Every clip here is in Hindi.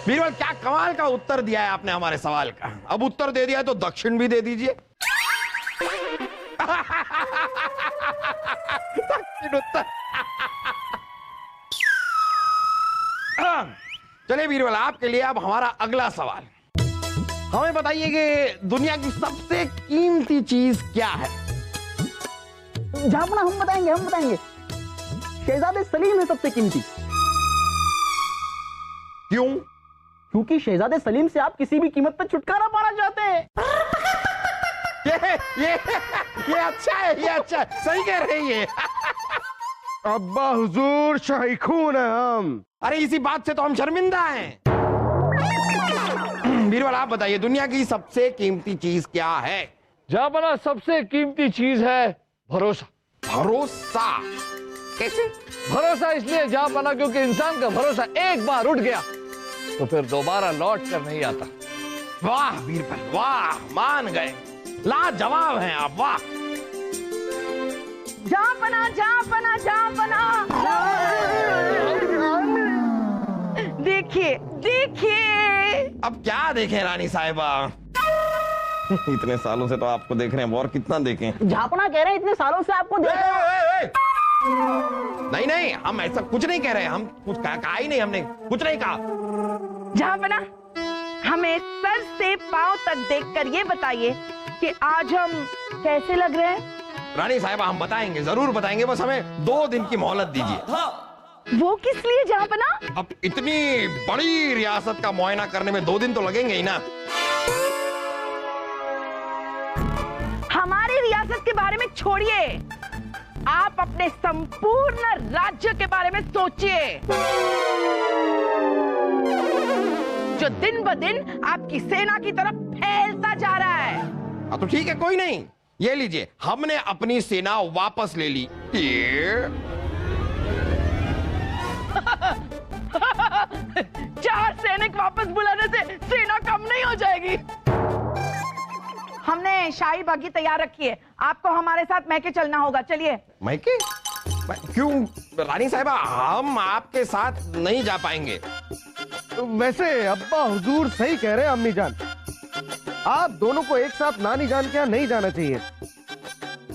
बीरबल, क्या कमाल का उत्तर दिया है आपने हमारे सवाल का। अब उत्तर दे दिया तो दक्षिण भी दे दीजिए। दक्षिण उत्तर। चलिए बीरबल, आपके लिए अब हमारा अगला सवाल। हमें बताइए कि दुनिया की सबसे कीमती चीज क्या है? जहापना हम बताएंगे। शहजादे सलीम है सबसे कीमती। क्यों? क्योंकि शहजादे सलीम से आप किसी भी कीमत पर छुटकारा पाना चाहते हैं। ये अच्छा है, ये अच्छा है, सही कह रही है। अब्बा हुजूर, शाइखून है हम। अरे इसी बात से तो हम शर्मिंदा हैं। बीरबल, आप बताइए दुनिया की सबसे कीमती चीज क्या है? जहापना सबसे कीमती चीज है भरोसा। भरोसा? कैसे? भरोसा इसलिए जहापना क्योंकि इंसान का भरोसा एक बार उठ गया तो फिर दोबारा लौट कर नहीं आता। वाह बीरबल, वाह, मान गए, लाजवाब हैं आप, वाह। जहापना। देखिए। अब क्या देखें रानी साहिबा? इतने सालों से तो आपको देख रहे हैं, और कितना देखें? जहापना कह रहे हैं इतने सालों से आपको देख रहे हैं। नहीं, हम ऐसा कुछ नहीं कह रहे, हम कुछ कहा ही नहीं, हमने कुछ नहीं कहा। जहापना, हमें सर से पांव तक देखकर ये बताइए कि आज हम कैसे लग रहे हैं? रानी साहिबा, हम बताएंगे, जरूर बताएंगे, बस हमें 2 दिन की मोहलत दीजिए। वो किस लिए जहापना? अब इतनी बड़ी रियासत का मुआयना करने में 2 दिन तो लगेंगे ही ना। हमारी रियासत के बारे में छोड़िए, आप अपने संपूर्ण राज्य के बारे में सोचिए, जो दिन ब दिन आपकी सेना की तरफ फैलता जा रहा है। तो ठीक है, कोई नहीं, ये लीजिए, हमने अपनी सेना वापस ले ली। चार सैनिक वापस बुलाने से सेना कम नहीं हो जाएगी। हमने शाही बागी तैयार रखी है, आपको हमारे साथ मैके चलना होगा, चलिए। मैके? क्यों रानी साहिबा, हम आपके साथ नहीं जा पाएंगे। वैसे अब्बा हुजूर सही कह रहे हैं अम्मी जान, आप दोनों को एक साथ नानी जान के यहाँ नहीं जाना चाहिए।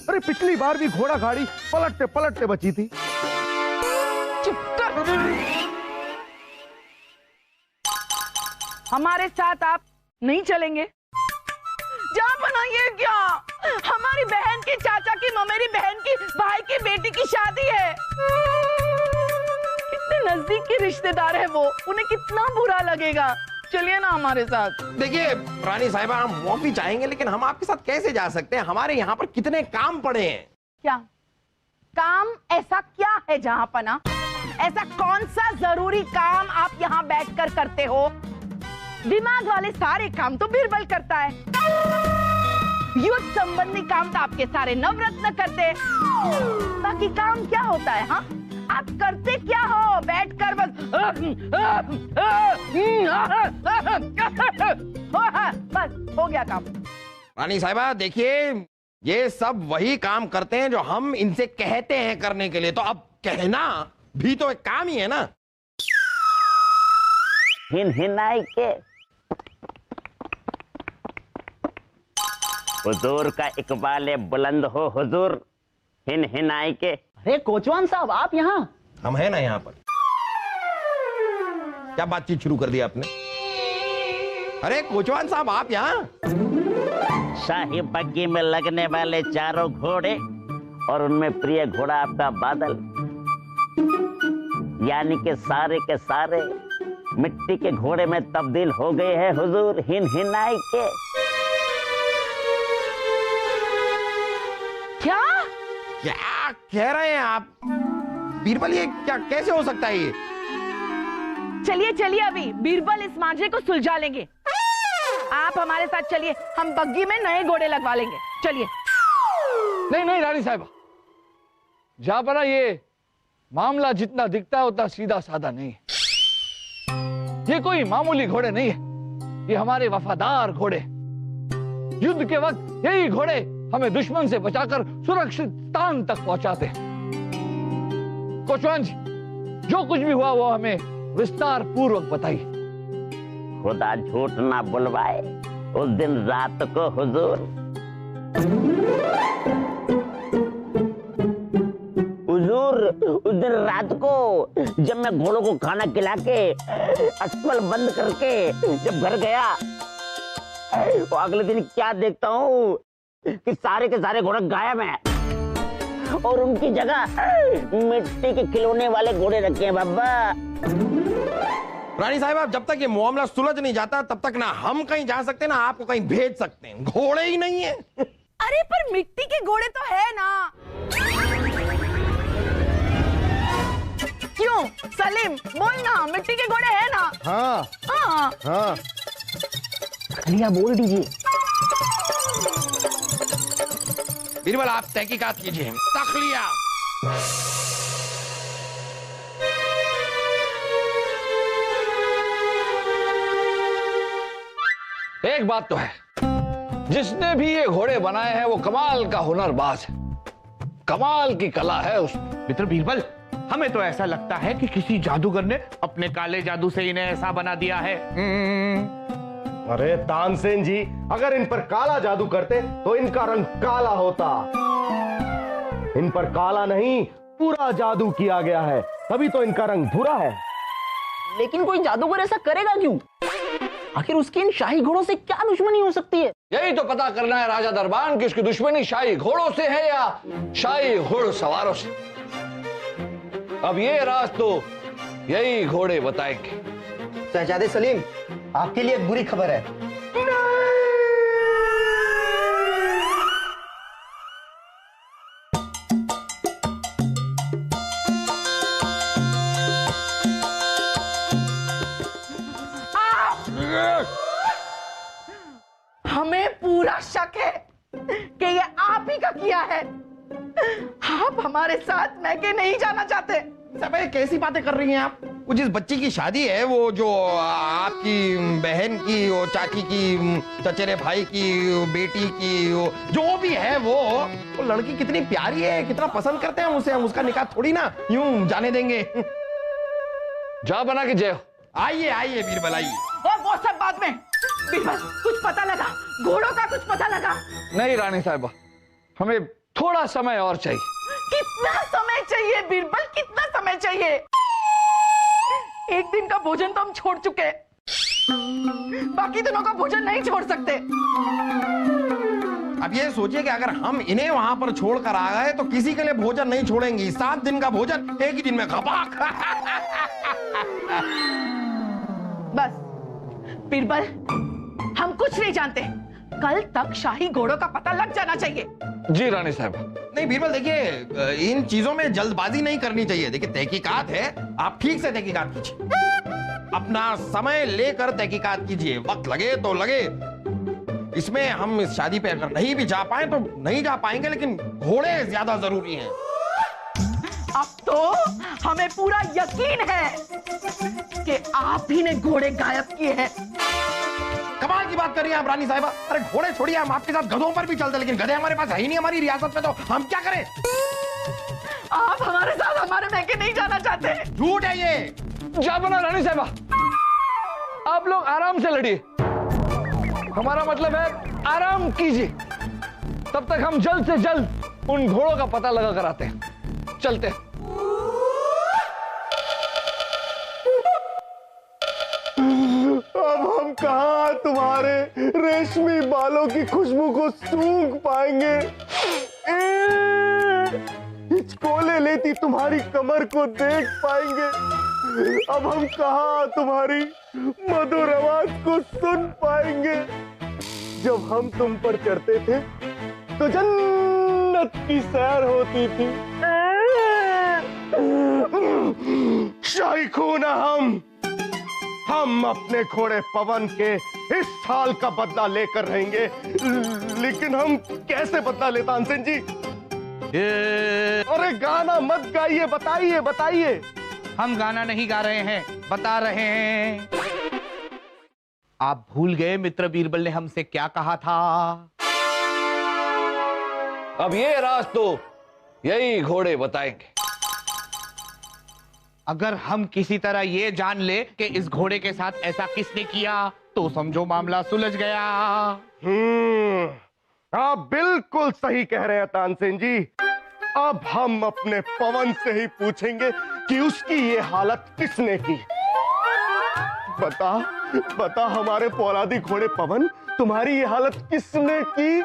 अरे पिछली बार भी घोड़ा गाड़ी पलटते पलटते बची थी। चुप कर। हमारे साथ आप नहीं चलेंगे? जहापना, ये क्या? हमारी बहन के चाचा की, मेरी बहन की भाई की बेटी की शादी है। कितने नजदीक के रिश्तेदार है वो, उन्हें कितना बुरा लगेगा। चलिए ना हमारे साथ। देखिए रानी साहिबा, हम माफी चाहेंगे, लेकिन हम आपके साथ कैसे जा सकते हैं? हमारे यहाँ पर कितने काम पड़े हैं। क्या काम? ऐसा क्या है जहापना? ऐसा कौन सा जरूरी काम आप यहाँ बैठकर करते हो? दिमाग वाले सारे काम तो बीरबल करता है, युद्ध संबंधी काम तो आपके सारे नवरत्न करते हैं। बाकी काम क्या होता है? हाँ, आप करते क्या हो? बैठकर बस हो गया काम। रानी साहिबा देखिए, ये सब वही काम करते हैं जो हम इनसे कहते हैं करने के लिए, तो अब कहना भी तो एक काम ही है ना। हिनहिनाई के हुजूर का इकबाल बुलंद हो हुजूर, हिनहिनाई के। अरे कोचवान साहब, आप यहाँ? हम हैं ना यहाँ पर। क्या बातचीत शुरू कर दी आपने? अरे कोचवान साहब, आप यहाँ? शाही बग्गी में लगने वाले चारों घोड़े और उनमें प्रिय घोड़ा आपका बादल, यानी के सारे मिट्टी के घोड़े में तब्दील हो गए हैं हुजूर, हिनहिनाई के। क्या क्या कह रहे हैं आप बीरबल? ये क्या, कैसे हो सकता है ये? चलिए अभी बीरबल इस मांझे को सुलझा लेंगे। आप हमारे साथ चलिए, हम बग्गी में नए घोड़े लगवा लेंगे, चलिए। नहीं रानी साहिबा, जहापना ये मामला जितना दिखता है उतना सीधा साधा नहीं है। ये कोई मामूली घोड़े नहीं है, ये हमारे वफादार घोड़े। युद्ध के वक्त यही घोड़े हमें दुश्मन से बचाकर सुरक्षित स्थान तक पहुंचाते हैं। कोचवान जी, जो कुछ भी हुआ वो हमें विस्तार पूर्वक बताइए। खुदा झूठ ना बुलवाए, उस दिन रात को हुजूर उस दिन रात को जब मैं घोड़ों को खाना खिला के अस्पताल बंद करके जब घर गया, तो अगले दिन क्या देखता हूँ कि सारे के सारे घोड़े गायब हैं और उनकी जगह मिट्टी के खिलौने वाले घोड़े रखे हैं। बाबा रानी साहब, जब तक ये मामला सुलझ नहीं जाता तब तक ना हम कहीं जा सकते ना आपको कहीं भेज सकते हैं। घोड़े ही नहीं है। अरे पर मिट्टी के घोड़े तो है ना। क्यों सलीम, बोल ना, मिट्टी के घोड़े है ना? हाँ हाँ हाँ, लिया बोल दीजिए। बीरबल, आप तहकीकात कीजिए। तखलिया। एक बात तो है, जिसने भी ये घोड़े बनाए हैं वो कमाल का हुनरबाज है, कमाल की कला है उसमें। मित्र बीरबल, हमें तो ऐसा लगता है कि किसी जादूगर ने अपने काले जादू से इन्हें ऐसा बना दिया है। अरे तानसेन जी, अगर इन पर काला जादू करते तो इनका रंग काला होता। इन पर काला नहीं, पूरा जादू किया गया है, तभी तो इनका रंग भूरा है। लेकिन कोई जादूगर ऐसा करेगा क्यों? आखिर उसकी इन शाही घोड़ों से क्या दुश्मनी हो सकती है? यही तो पता करना है राजा दरबान कि उसकी दुश्मनी शाही घोड़ों से है या शाही घुड़सवारों से। अब ये राज तो यही घोड़े बताएंगे। शहजादे सलीम, आपके लिए एक बुरी खबर है। हमें पूरा शक है कि ये आप ही का किया है। आप हमारे साथ मैके नहीं जाना चाहते। सब कैसी बातें कर रही हैं आप? वो जिस बच्ची की शादी है, वो जो आपकी बहन की, वो चाची की, चचेरे भाई की, बेटी की, वो जो भी है, वो लड़की कितनी प्यारी है, कितना पसंद करते हैं उसे। हम उसका निकाह थोड़ी ना यूं जाने देंगे। जा बना के जय। आइए आइए बीरबल, आइए। वो सब बाद में। बीरबल, कुछ पता लगा? घोड़ों का कुछ पता लगा? नहीं रानी साहिबा, हमें थोड़ा समय और चाहिए। कितना समय चाहिए बीरबल, कितना समय चाहिए? एक दिन का भोजन तो हम छोड़ चुके, बाकी दिनों का भोजन नहीं छोड़ सकते। अब ये सोचिए कि अगर हम इन्हें वहां पर छोड़कर आ गए तो किसी के लिए भोजन नहीं छोड़ेंगी। 7 दिन का भोजन एक ही दिन में खपाक। बस बीरबल, हम कुछ नहीं जानते। कल तक शाही घोड़ों का पता लग जाना चाहिए। जी रानी साहब। नहीं बीरबल, देखिए इन चीजों में जल्दबाजी नहीं करनी चाहिए। देखिए तहकीकात है, आप ठीक से तहकीकात कीजिए, अपना समय लेकर तहकीकात कीजिए। वक्त लगे तो लगे। इसमें हम इस शादी पे अगर नहीं भी जा पाए तो नहीं जा पाएंगे, लेकिन घोड़े ज्यादा जरूरी हैं। अब तो हमें पूरा यकीन है कि आप ही ने घोड़े गायब किए हैं। कमाल की बात कर रही हैं आप रानी साहिबा। अरे घोड़े छोड़िए, हम आपके साथ गधों पर भी चलते, लेकिन गधे हमारे पास है ही नहीं हमारी रियासत में, तो हम क्या करें? आप हमारे साथ हमारे मैके नहीं जाना चाहते। झूठ है ये। जा बना रानी साहिबा, आप लोग आराम से लड़िए। हमारा मतलब है आराम कीजिए। तब तक हम जल्द से जल्द उन घोड़ों का पता लगा कर आते हैं। चलते हैं। अब हम कहाँ तुम्हारे रेशमी बालों की खुशबू को सूंघ पाएंगे? हिचकोले लेती तुम्हारी कमर को देख पाएंगे? अब हम कहाँ तुम्हारी मधुर आवाज को सुन पाएंगे? जब हम तुम पर चढ़ते थे तो जन्नत की सैर होती थी। शाही खून हम अपने घोड़े पवन के इस साल का बदला लेकर रहेंगे। लेकिन हम कैसे बदला ले तानसेन जी? अरे गाना मत गाइए, बताइए बताइए। हम गाना नहीं गा रहे हैं, बता रहे हैं। आप भूल गए मित्र बीरबल ने हमसे क्या कहा था? अब ये राज तो यही घोड़े बताएंगे। अगर हम किसी तरह ये जान ले कि इस घोड़े के साथ ऐसा किसने किया तो समझो मामला सुलझ गया। आप बिल्कुल सही कह रहे हैं तानसेन जी। अब हम अपने पवन से ही पूछेंगे कि उसकी ये हालत किसने की। बता बता हमारे पौलादी घोड़े पवन, तुम्हारी ये हालत किसने की?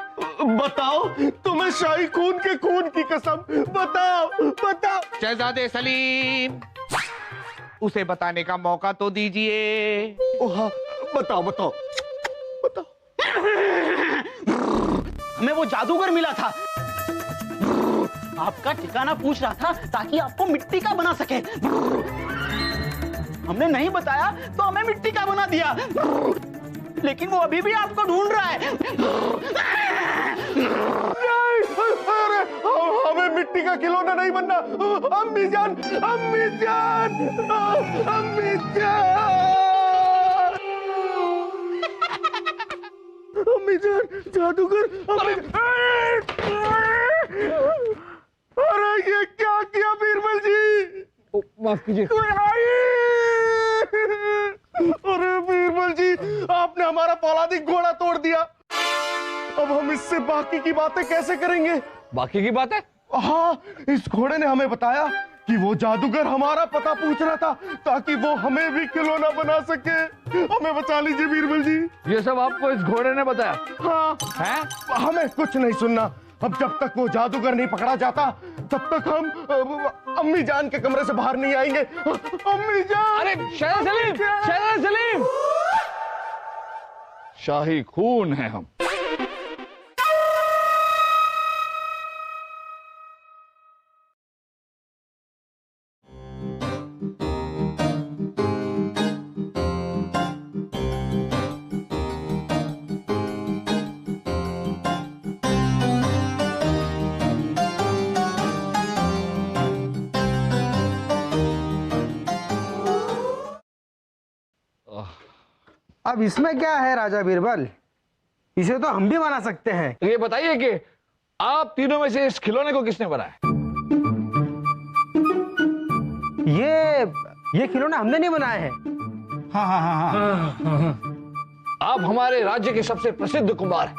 बताओ, तुम्हें शाही खून की कसम, बताओ बताओ। शहजादे सलीम, उसे बताने का मौका तो दीजिए। हाँ, बताओ बताओ बताओ। हमें वो जादूगर मिला था, आपका ठिकाना पूछ रहा था ताकि आपको मिट्टी का बना सके। हमने नहीं बताया तो हमें मिट्टी का बना दिया, लेकिन वो अभी भी आपको ढूंढ रहा है। अरे हमें मिट्टी का खिलौना नहीं बनना। अम्मी जान, अम्मी जान, अम्मी जान, अम्मी जान, जादूगर, अरे ये क्या किया बीरबल जी? माफ कीजिए। अरे बीरबल जी, आपने हमारा पौलादी घोड़ा तोड़ दिया। अब हम इससे बाकी की बातें कैसे करेंगे? बाकी की बात है? हाँ, इस घोड़े ने हमें बताया कि वो जादूगर हमारा पता पूछ रहा था ताकि वो हमें भी खिलौना बना सके। हमें बचा लीजिए बीरबल जी। ये सब आपको इस घोड़े ने बताया? हाँ हैं? हमें कुछ नहीं सुनना। अब जब तक वो जादूगर नहीं पकड़ा जाता तब तक हम अम्मी जान के कमरे से बाहर नहीं आएंगे। अम्मी जान! अरे शहजाद सलीम, शहजाद सलीम, शाही खून है हम। अब इसमें क्या है राजा बीरबल, इसे तो हम भी बना सकते हैं। ये बताइए कि आप तीनों में से इस खिलौने को किसने बनाया? ये खिलौना हमने नहीं बनाया है। हाँ हाँ हाँ हाँ। आप हमारे राज्य के सबसे प्रसिद्ध कुम्हार हैं।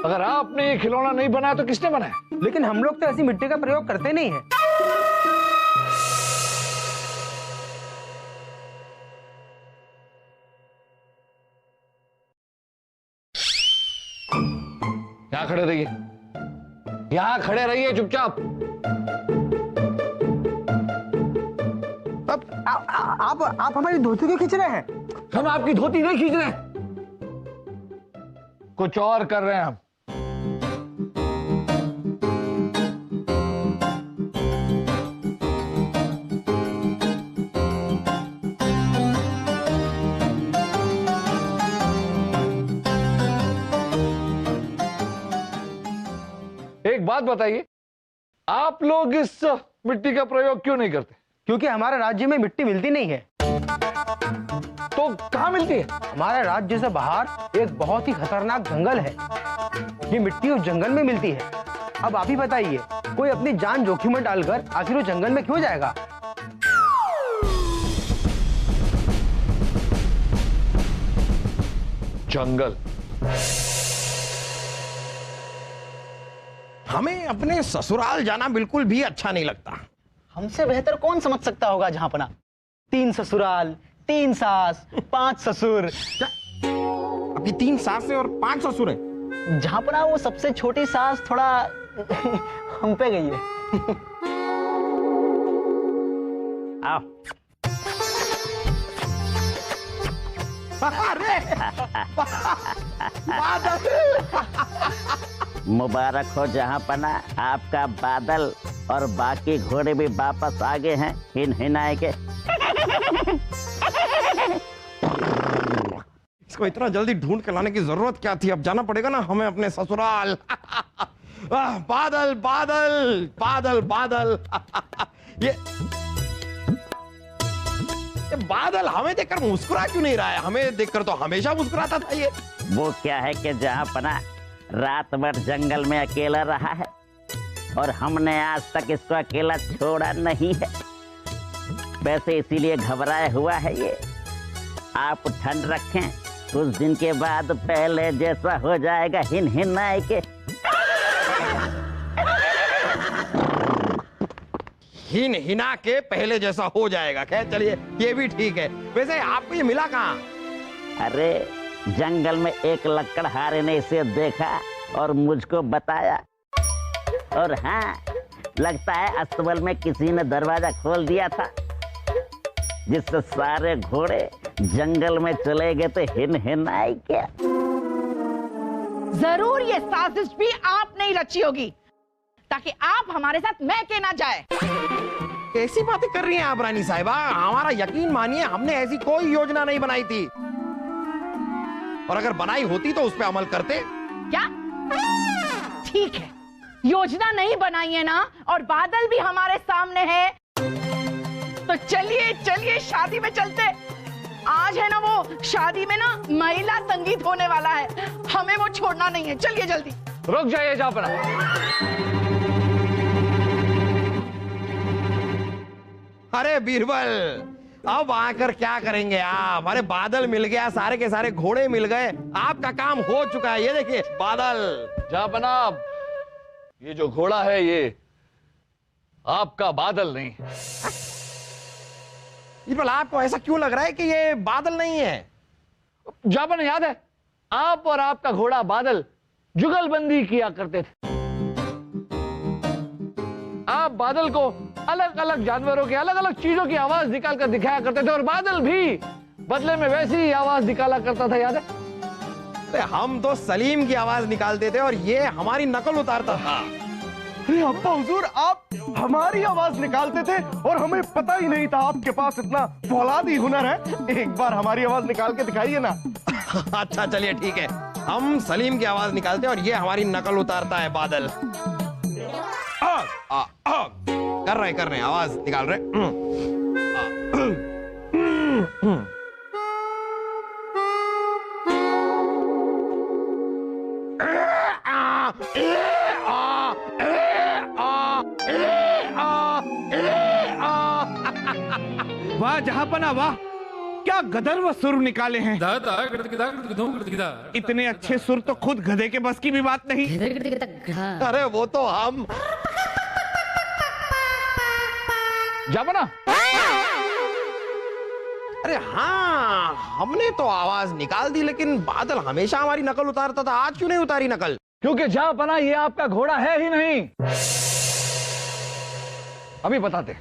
अगर आपने ये खिलौना नहीं बनाया तो किसने बनाया? लेकिन हम लोग तो ऐसी मिट्टी का प्रयोग करते नहीं है। यहां खड़े रहिए, यहां खड़े रहिए चुपचाप। अब आप हमारी धोती क्यों खींच रहे हैं? हम आपकी धोती नहीं खींच रहे, कुछ और कर रहे हैं हम। एक बात बताइए, आप लोग इस मिट्टी का प्रयोग क्यों नहीं करते? क्योंकि हमारे राज्य में मिट्टी मिलती नहीं है। तो कहां मिलती है? हमारे राज्य से बाहर एक बहुत ही खतरनाक जंगल है। ये मिट्टी उस जंगल में मिलती है। अब आप ही बताइए, कोई अपनी जान जोखिम में डालकर आखिर वो जंगल में क्यों जाएगा? जंगल? हमें अपने ससुराल जाना बिल्कुल भी अच्छा नहीं लगता। हमसे बेहतर कौन समझ सकता होगा जहांपना। 3 ससुराल, 3 सास, 5 ससुर। अभी 3 सासें और 5 ससुर हैं। जहांपना वो सबसे छोटी सास थोड़ा हम पे गई है। आओ। अरे मुबारक हो जहां पना, आपका बादल और बाकी घोड़े भी वापस आ गए हैं हिनहिनाए के। इसको इतना जल्दी ढूंढ के लाने की जरूरत क्या थी? अब जाना पड़ेगा ना हमें अपने ससुराल। बादल बादल बादल बादल। ये बादल हमें देखकर मुस्कुरा क्यों नहीं रहा है? हमें देखकर तो हमेशा मुस्कुराता था ये। वो क्या है कि जहां पना रात भर जंगल में अकेला रहा है, और हमने आज तक इसको अकेला छोड़ा नहीं है। वैसे इसीलिए घबराया हुआ है ये। आप ठंड रखें, कुछ दिन के बाद पहले जैसा हो जाएगा। हिन हिन आए के हिन हिना के पहले जैसा हो जाएगा। खैर चलिए, ये भी ठीक है। वैसे आपको ये मिला कहाँ? अरे जंगल में एक लकड़हारे ने इसे देखा और मुझको बताया। और हाँ, लगता है अस्तबल में किसी ने दरवाजा खोल दिया था, जिससे सारे घोड़े जंगल में चले गए। तो हिन हिन आई क्या? जरूर ये साजिश भी आपने ही रची होगी, ताकि आप हमारे साथ महके ना जाए। कैसी बातें कर रही हैं आप रानी साहिबा? हमारा यकीन मानिए, हमने ऐसी कोई योजना नहीं बनाई थी, और अगर बनाई होती तो उस पर अमल करते। क्या? ठीक है, योजना नहीं बनाई है ना, और बादल भी हमारे सामने है, तो चलिए चलिए शादी में चलते। आज है ना वो शादी में ना महिला संगीत होने वाला है, हमें वो छोड़ना नहीं है। चलिए जल्दी। रुक जाइए जापना। अरे बीरबल, अब आकर क्या करेंगे आप? अरे बादल मिल गया, सारे के सारे घोड़े मिल गए, आपका काम हो चुका है। ये देखिए बादल। जापना, ये जो घोड़ा है ये आपका बादल नहीं है। बीरबल, आपको ऐसा क्यों लग रहा है कि ये बादल नहीं है? जापना, याद है आप और आपका घोड़ा बादल जुगलबंदी किया करते थे। आप बादल को अलग अलग जानवरों के अलग अलग चीजों की आवाज निकाल कर दिखाया करते थे, और बादल भी बदले में वैसी ही आवाज निकाला करता था, याद है? अरे हम तो सलीम की आवाज निकालते थे और ये हमारी नकल उतारता था। अरे अब्बा हुजूर, आप हमारी आवाज निकालते थे और हमें पता ही नहीं था आपके पास इतना फौलादी हुनर है। एक बार हमारी आवाज निकाल के दिखाइए ना। अच्छा चलिए ठीक है, हम सलीम की आवाज निकालते हैं और ये हमारी नकल उतारता है बादल। कर रहे हैं, आवाज निकाल रहे हैं। वाह जहापना वाह, क्या गदर सुर निकाले हैं। इतने अच्छे सुर तो खुद गधे के बस की भी बात नहीं। अरे वो तो हम। जापना, अरे हाँ, हमने तो आवाज निकाल दी, लेकिन बादल हमेशा हमारी नकल उतारता था। आज क्यों नहीं उतारी नकल? क्योंकि जापना ये आपका घोड़ा है ही नहीं। अभी बताते।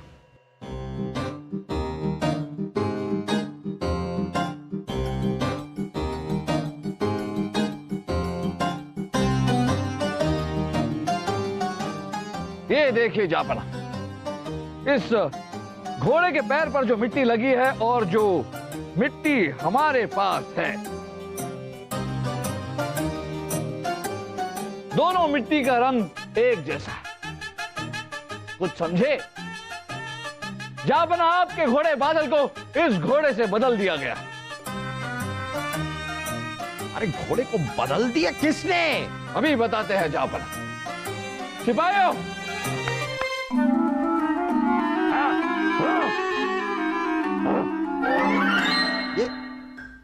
ये देखिए जापना, इस घोड़े के पैर पर जो मिट्टी लगी है और जो मिट्टी हमारे पास है, दोनों मिट्टी का रंग एक जैसा है। कुछ समझे? जापना, आपके घोड़े बादल को इस घोड़े से बदल दिया गया। अरे घोड़े को बदल दिया किसने? अभी बताते हैं जापना। सिपाहियों,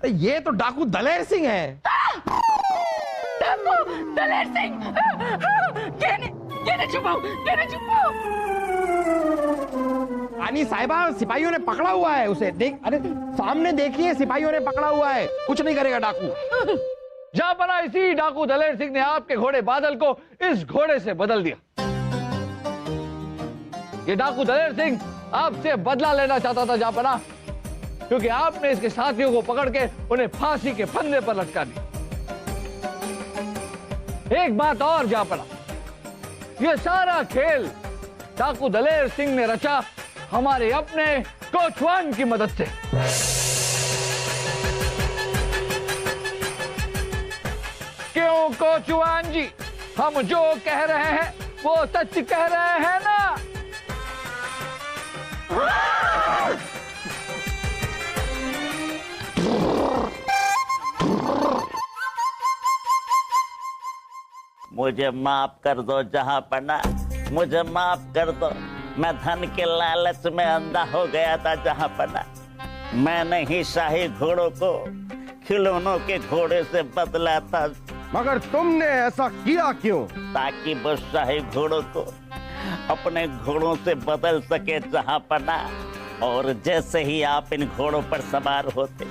ये तो डाकू दलेर सिंह है। डाकू दलेर सिंह, कहने छुपाओ। रानी साहिबा, सिपाहियों ने पकड़ा हुआ है उसे। देख, अरे सामने देखिए, सिपाहियों ने पकड़ा हुआ है, कुछ नहीं करेगा डाकू। जापना, इसी डाकू दलेर सिंह ने आपके घोड़े बादल को इस घोड़े से बदल दिया। ये डाकू दलेर सिंह आपसे बदला लेना चाहता था जापना, क्योंकि आपने इसके साथियों को पकड़ के उन्हें फांसी के फंदे पर लटका दिया। एक बात और जापना, ये सारा खेल डाकू दलेर सिंह ने रचा हमारे अपने कोचवान की मदद से। क्यों कोचवान जी, हम जो कह रहे हैं वो सच कह रहे हैं ना? मुझे माफ कर दो जहां पना, मुझे माफ कर दो, मैं धन के लालच में अंधा हो गया था जहाँ पना। मैंने ही शाही घोड़ों को खिलौनों के घोड़े से बदला था। मगर तुमने ऐसा किया क्यों? ताकि वो शाही घोड़ों को अपने घोड़ों से बदल सके जहाँ पना। और जैसे ही आप इन घोड़ों पर सवार होते,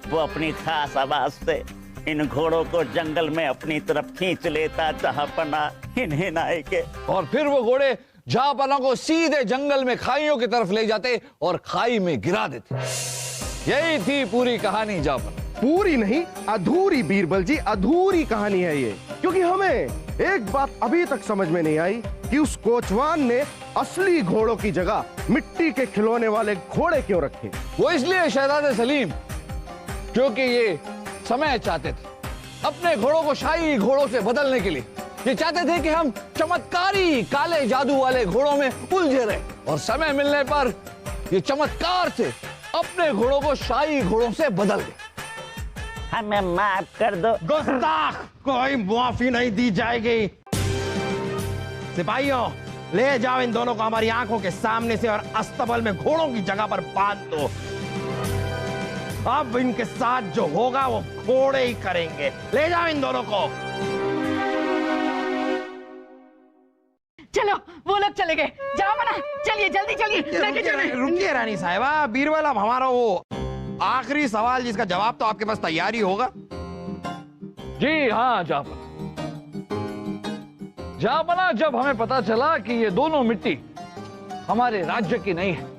वो अपनी खास आवाज से इन घोड़ों को जंगल में अपनी तरफ खींच लेता जहाँ पना हिनहिनाए के। और फिर वो घोड़े जहाँपना को सीधे जंगल में खाइयों की तरफ ले जाते और खाई में गिरा देते। यही थी पूरी कहानी जहाँपना। पूरी नहीं, अधूरी बीरबल जी, अधूरी कहानी है ये। क्योंकि हमें एक बात अभी तक समझ में नहीं आई कि उस कोचवान ने असली घोड़ों की जगह मिट्टी के खिलौने वाले घोड़े क्यों रखे। वो इसलिए शहजादे सलीम क्योंकि ये समय चाहते थे अपने घोड़ों को शाही घोड़ों से बदलने के लिए। ये चाहते थे कि हम चमत्कारी काले जादू वाले घोड़ों में उलझे रहे और समय मिलने पर ये चमत्कार से अपने घोड़ों को शाही घोड़ों से बदल गए। हमें माफ कर दो। गुस्ताख, कोई माफी नहीं दी जाएगी। सिपाहियों, ले जाओ इन दोनों को हमारी आंखों के सामने से और अस्तबल में घोड़ों की जगह पर बांध दो। अब इनके साथ जो होगा वो घोड़े ही करेंगे। ले जाओ इन दोनों को। चलो वो लोग चले गए। जाओ मना, चलिए जल्दी चलिए, लेके चलिए। रुकिए रानी साहिबा। बीरबल, अब हमारा वो आखिरी सवाल जिसका जवाब तो आपके पास तैयार ही होगा। जी हाँ जहाँपना। जहाँपना, जब हमें पता चला कि ये दोनों मिट्टी हमारे राज्य की नहीं है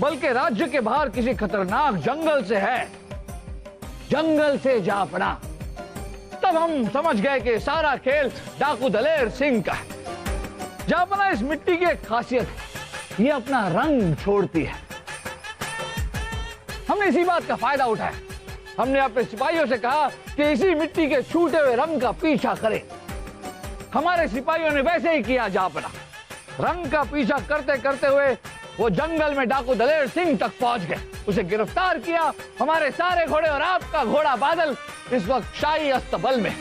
बल्कि राज्य के बाहर किसी खतरनाक जंगल से है, जंगल से जहाँपना, तब हम समझ गए कि सारा खेल डाकू दलेर सिंह का है। जहाँपना, इस मिट्टी की एक खासियत है, ये अपना रंग छोड़ती है। हमने इसी बात का फायदा उठाया। हमने अपने सिपाहियों से कहा कि इसी मिट्टी के छूटे हुए रंग का पीछा करें। हमारे सिपाहियों ने वैसे ही किया। जहाँपना, रंग का पीछा करते करते हुए वो जंगल में डाकू दलेर सिंह तक पहुंच गए, उसे गिरफ्तार किया। हमारे सारे घोड़े और आपका घोड़ा बादल इस वक्त शाही अस्तबल में।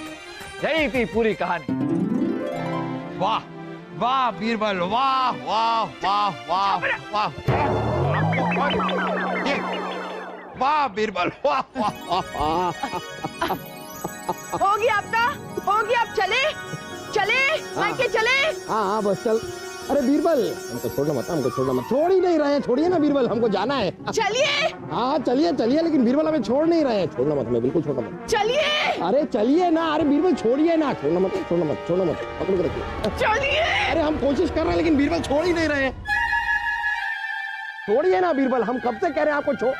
यही थी पूरी कहानी। वाह वाह बीरबल, वाह वाह वाह वाह वाह वाह बीरबल, वाह वाह वाह। हो गया आपका, हो गया। आप चले चले, मायके चले। हाँ बस चल। अरे बीरबल, हमको छोड़ना मत, हमको छोड़ना मत। छोड़ ही नहीं रहे हैं, छोड़िए ना बीरबल, हमको जाना है। चलिए। हाँ चलिए चलिए, लेकिन बीरबल हमें छोड़ नहीं रहे हैं। छोड़ना मत, हमें बिल्कुल छोड़ना मत। चलिए। अरे चलिए ना, अरे बीरबल छोड़िए ना, छोड़ना मत, छोड़ना मत, छोड़ना मत, पकड़ के रखिए। चलिए। अरे हम कोशिश कर रहे हैं लेकिन बीरबल छोड़ ही नहीं रहे हैं। छोड़िए ना बीरबल, हम कब से कह रहे हैं आपको छोड़।